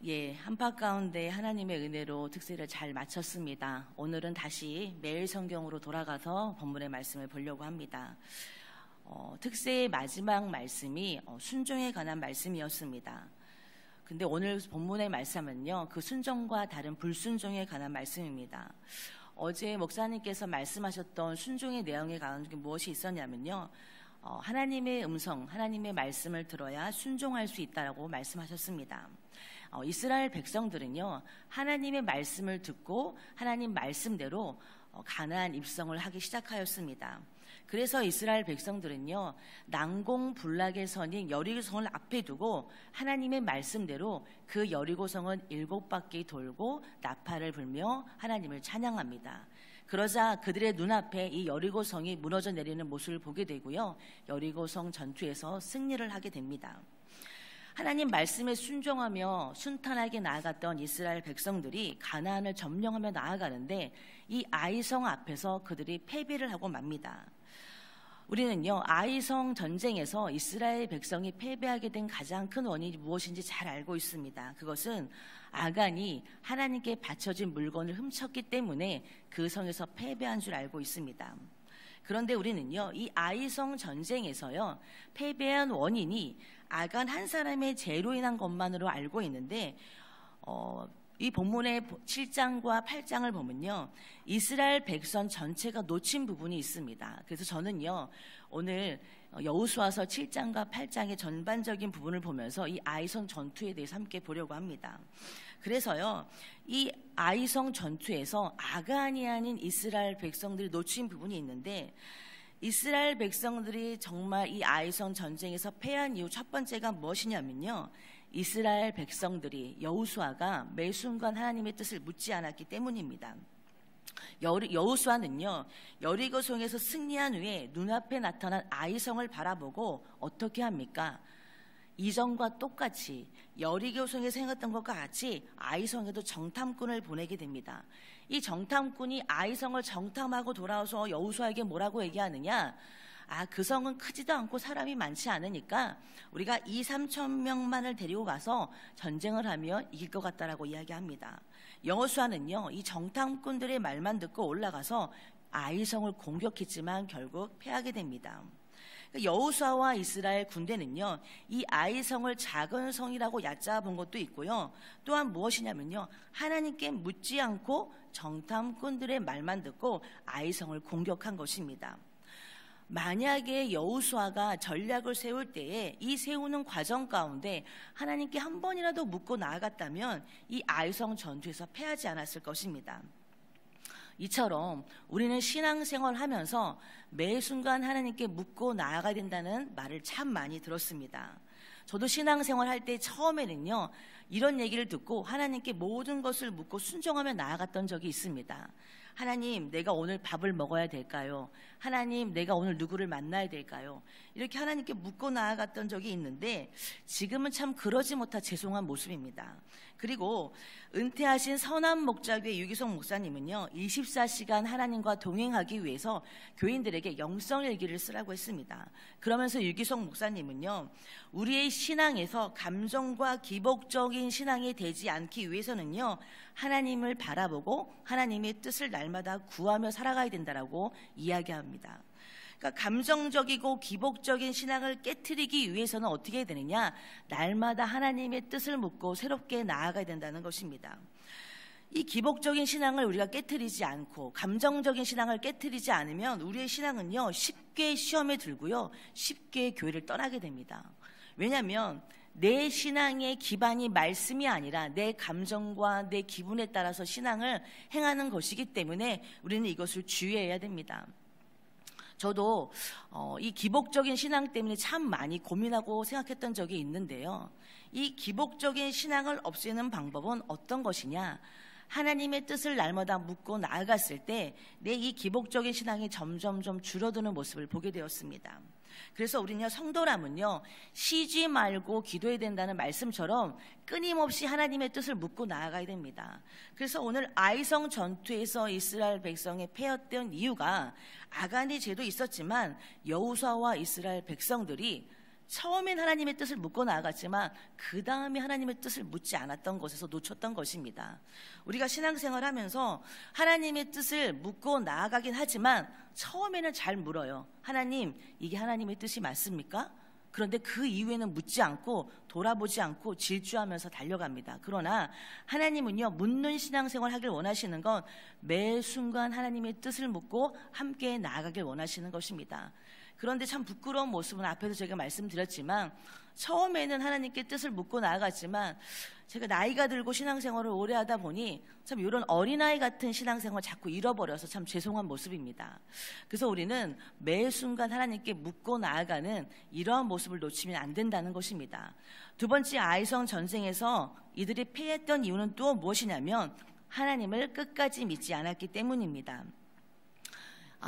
한파 가운데 하나님의 은혜로 특세를 잘 마쳤습니다. 오늘은 다시 매일 성경으로 돌아가서 본문의 말씀을 보려고 합니다. 특세의 마지막 말씀이 순종에 관한 말씀이었습니다. 근데 오늘 본문의 말씀은요, 그 순종과 다른 불순종에 관한 말씀입니다. 어제 목사님께서 말씀하셨던 순종의 내용에 관한 게 무엇이 있었냐면요, 하나님의 음성, 하나님의 말씀을 들어야 순종할 수 있다라고 말씀하셨습니다. 이스라엘 백성들은요, 하나님의 말씀을 듣고 하나님 말씀대로 가나안 입성을 하기 시작하였습니다. 그래서 이스라엘 백성들은요, 난공불락의 선인 여리고성을 앞에 두고 하나님의 말씀대로 그 여리고성은 7바퀴 돌고 나팔을 불며 하나님을 찬양합니다. 그러자 그들의 눈앞에 이 여리고성이 무너져 내리는 모습을 보게 되고요, 여리고성 전투에서 승리를 하게 됩니다. 하나님 말씀에 순종하며 순탄하게 나아갔던 이스라엘 백성들이 가나안을 점령하며 나아가는데 이 아이성 앞에서 그들이 패배를 하고 맙니다. 우리는요, 아이성 전쟁에서 이스라엘 백성이 패배하게 된 가장 큰 원인이 무엇인지 잘 알고 있습니다. 그것은 아간이 하나님께 바쳐진 물건을 훔쳤기 때문에 그 성에서 패배한 줄 알고 있습니다. 그런데 우리는요, 이 아이성 전쟁에서요, 패배한 원인이 아간 한 사람의 죄로 인한 것만으로 알고 있는데, 이 본문의 7장과 8장을 보면요, 이스라엘 백성 전체가 놓친 부분이 있습니다. 그래서 저는요, 오늘 여호수아서 7장과 8장의 전반적인 부분을 보면서 이 아이성 전투에 대해서 함께 보려고 합니다. 그래서요, 이 아이성 전투에서 아간이 아닌 이스라엘 백성들이 놓친 부분이 있는데, 이스라엘 백성들이 정말 이 아이성 전쟁에서 패한 이유 첫 번째가 무엇이냐면요, 이스라엘 백성들이, 여호수아가 매 순간 하나님의 뜻을 묻지 않았기 때문입니다. 여호수아는요, 여리고성에서 승리한 후에 눈앞에 나타난 아이성을 바라보고 어떻게 합니까? 이전과 똑같이 여리고성에서 행했던 것과 같이 아이성에도 정탐꾼을 보내게 됩니다. 이 정탐꾼이 아이성을 정탐하고 돌아와서 여호수아에게 뭐라고 얘기하느냐? 그 성은 크지도 않고 사람이 많지 않으니까 우리가 2-3천 명만을 데리고 가서 전쟁을 하면 이길 것 같다라고 이야기합니다. 여호수아는요, 이 정탐꾼들의 말만 듣고 올라가서 아이성을 공격했지만 결국 패하게 됩니다. 여호수아와 이스라엘 군대는요, 이 아이성을 작은 성이라고 얕잡아 본 것도 있고요, 또한 무엇이냐면요, 하나님께 묻지 않고 정탐꾼들의 말만 듣고 아이성을 공격한 것입니다. 만약에 여호수아가 전략을 세울 때에 이 세우는 과정 가운데 하나님께 한 번이라도 묻고 나아갔다면 이 아이성 전투에서 패하지 않았을 것입니다. 이처럼 우리는 신앙생활 하면서 매 순간 하나님께 묻고 나아가야 된다는 말을 참 많이 들었습니다. 저도 신앙생활 할 때 처음에는요, 이런 얘기를 듣고 하나님께 모든 것을 묻고 순종하며 나아갔던 적이 있습니다. 하나님, 내가 오늘 밥을 먹어야 될까요? 하나님, 내가 오늘 누구를 만나야 될까요? 이렇게 하나님께 묻고 나아갔던 적이 있는데 지금은 참 그러지 못한 죄송한 모습입니다. 그리고 은퇴하신 선한 목자교회 유기성 목사님은요, 24시간 하나님과 동행하기 위해서 교인들에게 영성일기를 쓰라고 했습니다. 그러면서 유기성 목사님은요, 우리의 신앙에서 감정과 기복적인 신앙이 되지 않기 위해서는요, 하나님을 바라보고 하나님의 뜻을 날마다 구하며 살아가야 된다라고 이야기합니다. 그러니까 감정적이고 기복적인 신앙을 깨트리기 위해서는 어떻게 해야 되느냐? 날마다 하나님의 뜻을 묻고 새롭게 나아가야 된다는 것입니다. 이 기복적인 신앙을 우리가 깨트리지 않고 감정적인 신앙을 깨트리지 않으면 우리의 신앙은요, 쉽게 시험에 들고요, 쉽게 교회를 떠나게 됩니다. 왜냐하면 내 신앙의 기반이 말씀이 아니라 내 감정과 내 기분에 따라서 신앙을 행하는 것이기 때문에 우리는 이것을 주의해야 됩니다. 저도 이 기복적인 신앙 때문에 참 많이 고민하고 생각했던 적이 있는데요, 이 기복적인 신앙을 없애는 방법은 어떤 것이냐? 하나님의 뜻을 날마다 묻고 나아갔을 때 내 이 기복적인 신앙이 점점 줄어드는 모습을 보게 되었습니다. 그래서 우리는요, 성도라면요, 쉬지 말고 기도해야 된다는 말씀처럼 끊임없이 하나님의 뜻을 묻고 나아가야 됩니다. 그래서 오늘 아이성 전투에서 이스라엘 백성이 패했던 이유가 아간의 죄도 있었지만 여호수아와 이스라엘 백성들이 처음엔 하나님의 뜻을 묻고 나아갔지만 그 다음에 하나님의 뜻을 묻지 않았던 것에서 놓쳤던 것입니다. 우리가 신앙생활하면서 하나님의 뜻을 묻고 나아가긴 하지만 처음에는 잘 물어요. 하나님, 이게 하나님의 뜻이 맞습니까? 그런데 그 이후에는 묻지 않고 돌아보지 않고 질주하면서 달려갑니다. 그러나 하나님은요, 묻는 신앙생활 하길 원하시는 건 매 순간 하나님의 뜻을 묻고 함께 나아가길 원하시는 것입니다. 그런데 참 부끄러운 모습은 앞에서 제가 말씀드렸지만 처음에는 하나님께 뜻을 묻고 나아갔지만 제가 나이가 들고 신앙생활을 오래 하다 보니 참 이런 어린아이 같은 신앙생활을 자꾸 잃어버려서 참 죄송한 모습입니다. 그래서 우리는 매 순간 하나님께 묻고 나아가는 이러한 모습을 놓치면 안 된다는 것입니다. 두 번째, 아이성 전쟁에서 이들이 패했던 이유는 또 무엇이냐면 하나님을 끝까지 믿지 않았기 때문입니다.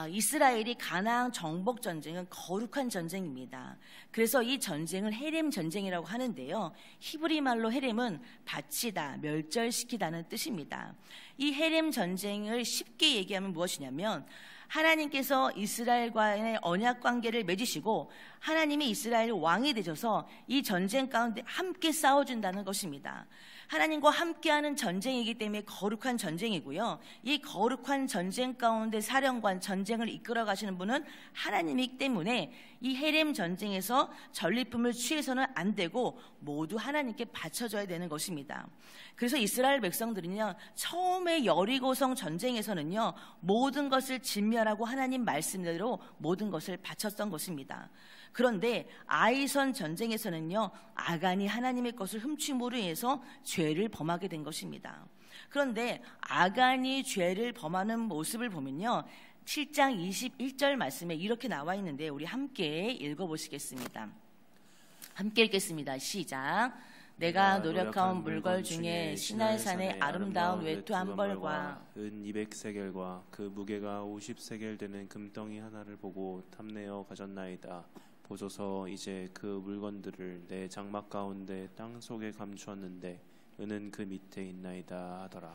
이스라엘이 가나안 정복 전쟁은 거룩한 전쟁입니다. 그래서 이 전쟁을 헤렘 전쟁이라고 하는데요. 히브리 말로 헤렘은 바치다, 멸절시키다는 뜻입니다. 이 헤렘 전쟁을 쉽게 얘기하면 무엇이냐면 하나님께서 이스라엘과의 언약 관계를 맺으시고 하나님이 이스라엘 왕이 되셔서 이 전쟁 가운데 함께 싸워준다는 것입니다. 하나님과 함께하는 전쟁이기 때문에 거룩한 전쟁이고요. 이 거룩한 전쟁 가운데 사령관, 전쟁을 이끌어 가시는 분은 하나님이기 때문에 이 헤렘 전쟁에서 전리품을 취해서는 안 되고 모두 하나님께 바쳐줘야 되는 것입니다. 그래서 이스라엘 백성들은요, 처음에 여리고성 전쟁에서는요, 모든 것을 진멸하고 하나님 말씀대로 모든 것을 바쳤던 것입니다. 그런데 아이선 전쟁에서는요, 아간이 하나님의 것을 훔침으로 인해서 죄를 범하게 된 것입니다. 그런데 아간이 죄를 범하는 모습을 보면요, 7장 21절 말씀에 이렇게 나와 있는데 우리 함께 읽어보시겠습니다. 함께 읽겠습니다. 시작. 내가 노력한 물건 중에 시날산의 아름다운 외투 한 벌과 은 200세겔과 그 무게가 50세겔 되는 금덩이 하나를 보고 탐내어 가졌나이다. 보소서, 이제 그 물건들을 내 장막 가운데 땅 속에 감추었는데 은은 그 밑에 있나이다 하더라.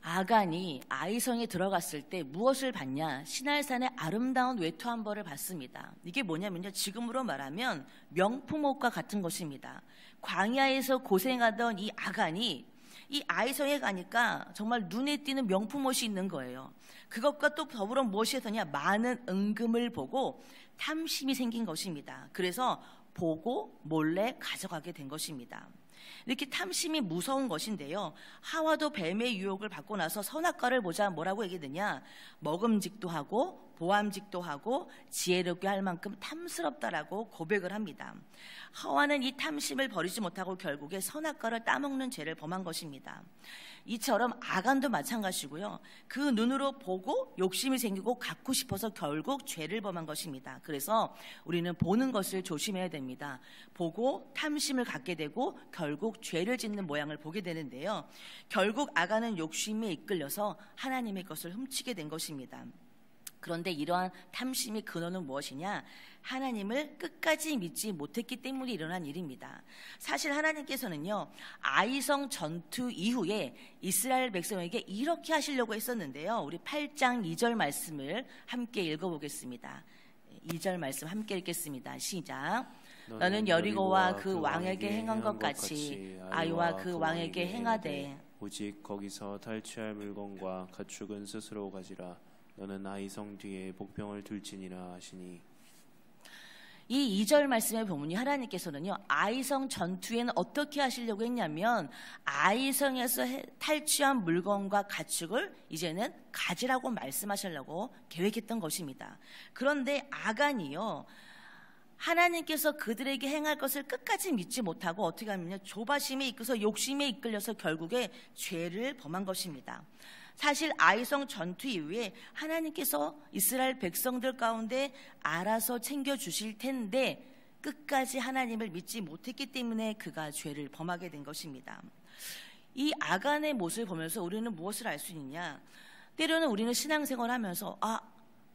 아간이 아이성에 들어갔을 때 무엇을 봤냐? 시날산의 아름다운 외투 한 벌을 봤습니다. 이게 뭐냐면요, 지금으로 말하면 명품 옷과 같은 것입니다. 광야에서 고생하던 이 아간이 이 아이성에 가니까 정말 눈에 띄는 명품 옷이 있는 거예요. 그것과 또 더불어 무엇이 했더냐? 많은 은금을 보고 탐심이 생긴 것입니다. 그래서 보고 몰래 가져가게 된 것입니다. 이렇게 탐심이 무서운 것인데요. 하와도 뱀의 유혹을 받고 나서 선악과를 보자 뭐라고 얘기하느냐? 먹음직도 하고 보암직도 하고 지혜롭게 할 만큼 탐스럽다라고 고백을 합니다. 하와는 이 탐심을 버리지 못하고 결국에 선악과를 따먹는 죄를 범한 것입니다. 이처럼 아간도 마찬가지고요. 그 눈으로 보고 욕심이 생기고 갖고 싶어서 결국 죄를 범한 것입니다. 그래서 우리는 보는 것을 조심해야 됩니다. 보고 탐심을 갖게 되고 결국 죄를 짓는 모양을 보게 되는데요. 결국 아간은 욕심에 이끌려서 하나님의 것을 훔치게 된 것입니다. 그런데 이러한 탐심의 근원은 무엇이냐? 하나님을 끝까지 믿지 못했기 때문에 일어난 일입니다. 사실 하나님께서는요, 아이성 전투 이후에 이스라엘 백성에게 이렇게 하시려고 했었는데요. 우리 8장 2절 말씀을 함께 읽어보겠습니다. 2절 말씀 함께 읽겠습니다. 시작. 너는 여리고와 그 왕에게 행한 것 같이 아이와 그 왕에게 행하되 오직 거기서 탈취할 물건과 가축은 스스로 가지라. 너는 아이성 뒤에 복병을 둘지니라 하시니. 이 2절 말씀에 보면 하나님께서는요, 아이성 전투에는 어떻게 하시려고 했냐면 아이성에서 탈취한 물건과 가축을 이제는 가지라고 말씀하시려고 계획했던 것입니다. 그런데 아간이요, 하나님께서 그들에게 행할 것을 끝까지 믿지 못하고 어떻게 하면요, 조바심에 이끌어서 욕심에 이끌려서 결국에 죄를 범한 것입니다. 사실 아이성 전투 이후에 하나님께서 이스라엘 백성들 가운데 알아서 챙겨주실 텐데 끝까지 하나님을 믿지 못했기 때문에 그가 죄를 범하게 된 것입니다. 이 아간의 모습을 보면서 우리는 무엇을 알 수 있냐? 때로는 우리는 신앙생활을 하면서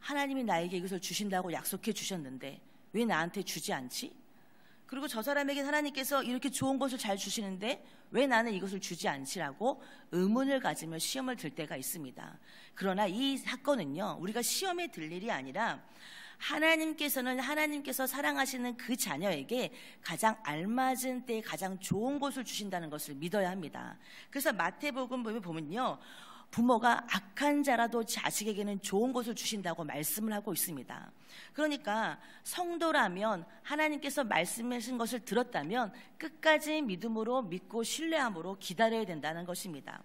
하나님이 나에게 이것을 주신다고 약속해 주셨는데 왜 나한테 주지 않지? 그리고 저 사람에게 하나님께서 이렇게 좋은 것을 잘 주시는데 왜 나는 이것을 주지 않지라고 의문을 가지며 시험을 들 때가 있습니다. 그러나 이 사건은요, 우리가 시험에 들 일이 아니라 하나님께서 사랑하시는 그 자녀에게 가장 알맞은 때에 가장 좋은 것을 주신다는 것을 믿어야 합니다. 그래서 마태복음 보면요, 부모가 악한 자라도 자식에게는 좋은 것을 주신다고 말씀을 하고 있습니다. 그러니까 성도라면 하나님께서 말씀하신 것을 들었다면 끝까지 믿음으로 믿고 신뢰함으로 기다려야 된다는 것입니다.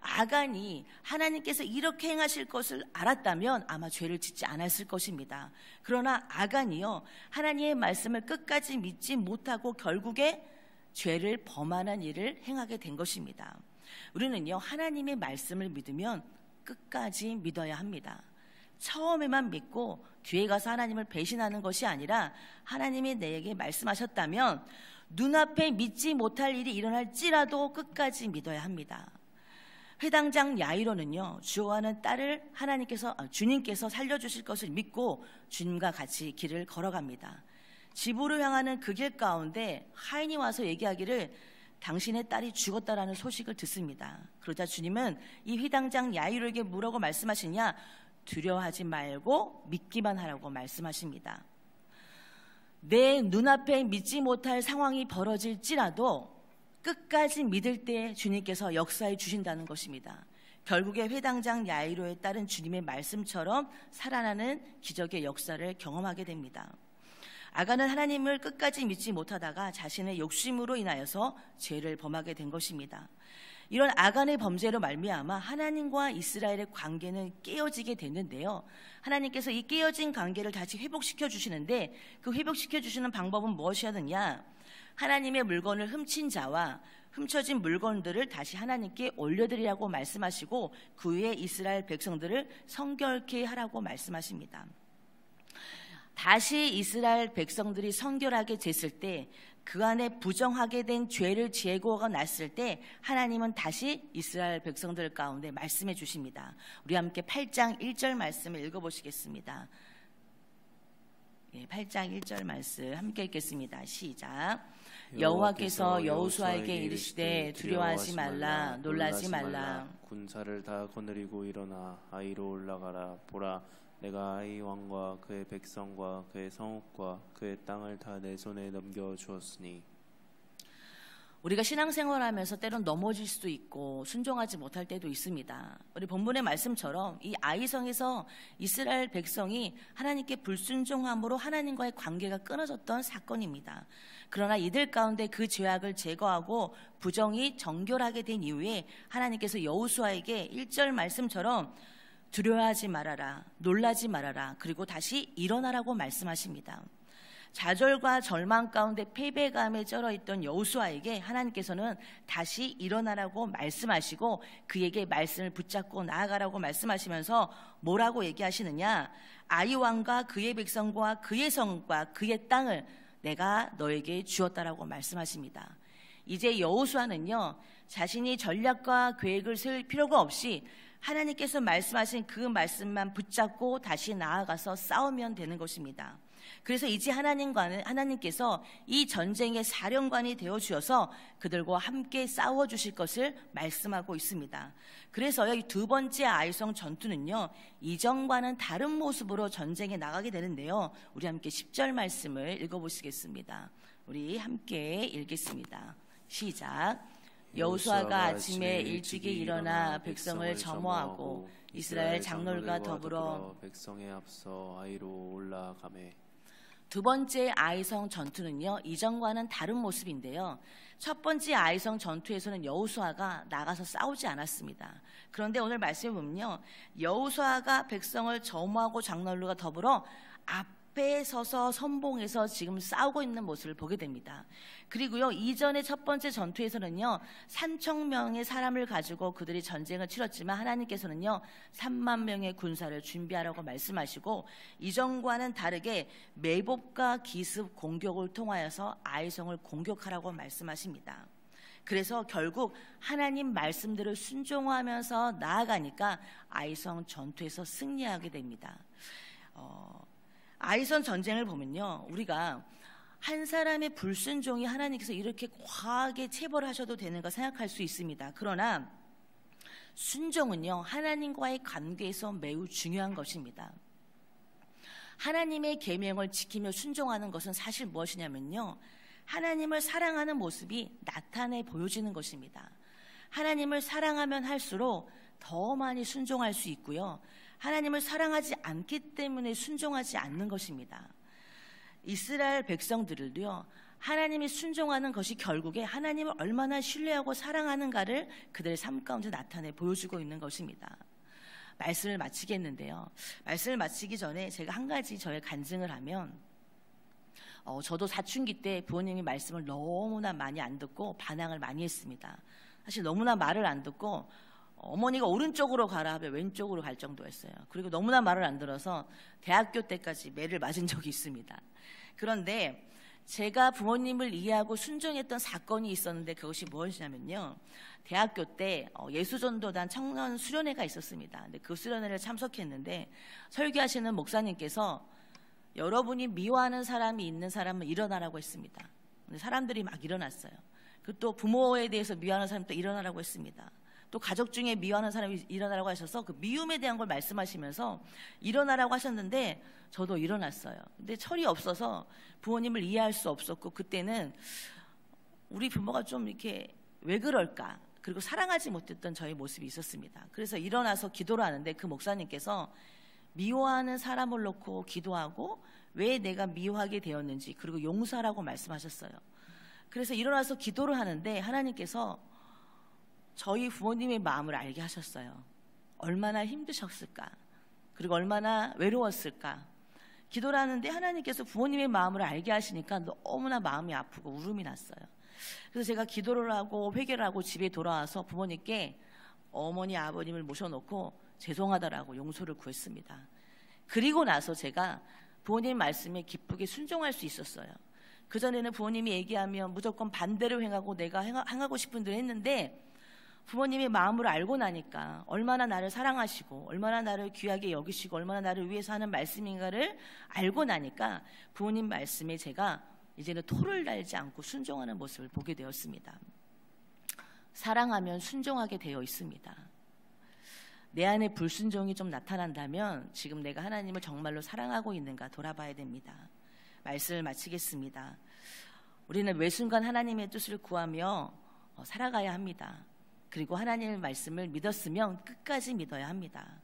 아간이 하나님께서 이렇게 행하실 것을 알았다면 아마 죄를 짓지 않았을 것입니다. 그러나 아간이요, 하나님의 말씀을 끝까지 믿지 못하고 결국에 죄를 범하는 일을 행하게 된 것입니다. 우리는요, 하나님의 말씀을 믿으면 끝까지 믿어야 합니다. 처음에만 믿고 뒤에 가서 하나님을 배신하는 것이 아니라 하나님이 내게 말씀하셨다면 눈앞에 믿지 못할 일이 일어날지라도 끝까지 믿어야 합니다. 회당장 야이로는요, 죽어가는 딸을 주님께서 살려주실 것을 믿고 주님과 같이 길을 걸어갑니다. 집으로 향하는 그 길 가운데 하인이 와서 얘기하기를 당신의 딸이 죽었다라는 소식을 듣습니다. 그러자 주님은 이 회당장 야이로에게 뭐라고 말씀하시냐? 두려워하지 말고 믿기만 하라고 말씀하십니다. 내 눈앞에 믿지 못할 상황이 벌어질지라도 끝까지 믿을 때 주님께서 역사해 주신다는 것입니다. 결국에 회당장 야이로의 딸은 주님의 말씀처럼 살아나는 기적의 역사를 경험하게 됩니다. 아간은 하나님을 끝까지 믿지 못하다가 자신의 욕심으로 인하여서 죄를 범하게 된 것입니다. 이런 아간의 범죄로 말미암아 하나님과 이스라엘의 관계는 깨어지게 됐는데요, 하나님께서 이 깨어진 관계를 다시 회복시켜 주시는데 그 회복시켜 주시는 방법은 무엇이었느냐? 하나님의 물건을 훔친 자와 훔쳐진 물건들을 다시 하나님께 올려드리라고 말씀하시고 그 후에 이스라엘 백성들을 성결케 하라고 말씀하십니다. 다시 이스라엘 백성들이 성결하게 됐을 때, 그 안에 부정하게 된 죄를 제거가 났을 때 하나님은 다시 이스라엘 백성들 가운데 말씀해 주십니다. 우리 함께 8장 1절 말씀을 읽어보시겠습니다. 8장 1절 말씀 함께 읽겠습니다. 시작. 여호와께서 여호수아에게 이르시되 두려워하지 말라, 놀라지 말라. 군사를 다 거느리고 일어나 아이로 올라가라. 보라, 내가 아이 왕과 그의 백성과 그의 성읍과 그의 땅을 다 내 손에 넘겨주었으니. 우리가 신앙생활하면서 때론 넘어질 수도 있고 순종하지 못할 때도 있습니다. 우리 본문의 말씀처럼 이 아이성에서 이스라엘 백성이 하나님께 불순종함으로 하나님과의 관계가 끊어졌던 사건입니다. 그러나 이들 가운데 그 죄악을 제거하고 부정이 정결하게 된 이후에 하나님께서 여호수아에게 1절 말씀처럼 두려워하지 말아라, 놀라지 말아라, 그리고 다시 일어나라고 말씀하십니다. 좌절과 절망 가운데 패배감에 쩔어있던 여호수아에게 하나님께서는 다시 일어나라고 말씀하시고 그에게 말씀을 붙잡고 나아가라고 말씀하시면서 뭐라고 얘기하시느냐? 아이 왕과 그의 백성과 그의 성과 그의 땅을 내가 너에게 주었다라고 말씀하십니다. 이제 여호수아는요, 자신이 전략과 계획을 세울 필요가 없이 하나님께서 말씀하신 그 말씀만 붙잡고 다시 나아가서 싸우면 되는 것입니다. 그래서 이제 하나님께서 이 전쟁의 사령관이 되어 주셔서 그들과 함께 싸워 주실 것을 말씀하고 있습니다. 그래서요, 이 두 번째 아이성 전투는요, 이전과는 다른 모습으로 전쟁에 나가게 되는데요, 우리 함께 10절 말씀을 읽어보시겠습니다. 우리 함께 읽겠습니다. 시작. 여호수아가 아침에 일찍이 일어나 백성을 점호하고 이스라엘 장로들과 더불어 백성에 앞서 아이로 올라가매. 두 번째 아이성 전투는요, 이전과는 다른 모습인데요, 첫 번째 아이성 전투에서는 여호수아가 나가서 싸우지 않았습니다. 그런데 오늘 말씀에 보면요, 여호수아가 백성을 점호하고 장로들과 더불어 앞에 서서 선봉에서 지금 싸우고 있는 모습을 보게 됩니다. 그리고요, 이전의 첫 번째 전투에서는요, 3천 명의 사람을 가지고 그들이 전쟁을 치렀지만 하나님께서는요, 3만 명의 군사를 준비하라고 말씀하시고 이전과는 다르게 매복과 기습 공격을 통하여서 아이성을 공격하라고 말씀하십니다. 그래서 결국 하나님 말씀대로 순종하면서 나아가니까 아이성 전투에서 승리하게 됩니다. 아이성 전쟁을 보면요, 우리가 한 사람의 불순종이 하나님께서 이렇게 과하게 체벌을 하셔도 되는가 생각할 수 있습니다. 그러나 순종은요, 하나님과의 관계에서 매우 중요한 것입니다. 하나님의 계명을 지키며 순종하는 것은 사실 무엇이냐면요, 하나님을 사랑하는 모습이 나타내 보여지는 것입니다. 하나님을 사랑하면 할수록 더 많이 순종할 수 있고요, 하나님을 사랑하지 않기 때문에 순종하지 않는 것입니다. 이스라엘 백성들도요, 하나님이 순종하는 것이 결국에 하나님을 얼마나 신뢰하고 사랑하는가를 그들의 삶 가운데 나타내 보여주고 있는 것입니다. 말씀을 마치겠는데요, 말씀을 마치기 전에 제가 한 가지 저의 간증을 하면, 저도 사춘기 때 부모님이 말씀을 너무나 많이 안 듣고 반항을 많이 했습니다. 사실 너무나 말을 안 듣고 어머니가 오른쪽으로 가라 하면 왼쪽으로 갈 정도였어요. 그리고 너무나 말을 안 들어서 대학교 때까지 매를 맞은 적이 있습니다. 그런데 제가 부모님을 이해하고 순종했던 사건이 있었는데, 그것이 무엇이냐면요, 대학교 때 예수전도단 청년 수련회가 있었습니다. 근데 그 수련회를 참석했는데 설교하시는 목사님께서 여러분이 미워하는 사람이 있는 사람은 일어나라고 했습니다. 근데 사람들이 막 일어났어요. 그 또 부모에 대해서 미워하는 사람도 일어나라고 했습니다. 또 가족 중에 미워하는 사람이 일어나라고 하셔서 그 미움에 대한 걸 말씀하시면서 일어나라고 하셨는데 저도 일어났어요. 근데 철이 없어서 부모님을 이해할 수 없었고, 그때는 우리 부모가 좀 이렇게 왜 그럴까, 그리고 사랑하지 못했던 저의 모습이 있었습니다. 그래서 일어나서 기도를 하는데 그 목사님께서 미워하는 사람을 놓고 기도하고 왜 내가 미워하게 되었는지, 그리고 용서하라고 말씀하셨어요. 그래서 일어나서 기도를 하는데 하나님께서 저희 부모님의 마음을 알게 하셨어요. 얼마나 힘드셨을까, 그리고 얼마나 외로웠을까. 기도를 하는데 하나님께서 부모님의 마음을 알게 하시니까 너무나 마음이 아프고 울음이 났어요. 그래서 제가 기도를 하고 회개를 하고 집에 돌아와서 부모님께 어머니 아버님을 모셔놓고 죄송하다라고 용서를 구했습니다. 그리고 나서 제가 부모님 말씀에 기쁘게 순종할 수 있었어요. 그전에는 부모님이 얘기하면 무조건 반대로 행하고 내가 행하고 싶은 대로 했는데, 부모님의 마음을 알고 나니까 얼마나 나를 사랑하시고 얼마나 나를 귀하게 여기시고 얼마나 나를 위해서 하는 말씀인가를 알고 나니까 부모님 말씀에 제가 이제는 토를 달지 않고 순종하는 모습을 보게 되었습니다. 사랑하면 순종하게 되어 있습니다. 내 안에 불순종이 좀 나타난다면 지금 내가 하나님을 정말로 사랑하고 있는가 돌아봐야 됩니다. 말씀을 마치겠습니다. 우리는 매 순간 하나님의 뜻을 구하며 살아가야 합니다. 그리고 하나님의 말씀을 믿었으면 끝까지 믿어야 합니다.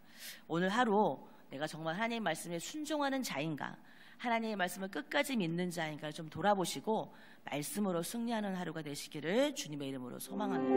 오늘 하루 내가 정말 하나님의 말씀에 순종하는 자인가, 하나님의 말씀을 끝까지 믿는 자인가 좀 돌아보시고 말씀으로 승리하는 하루가 되시기를 주님의 이름으로 소망합니다.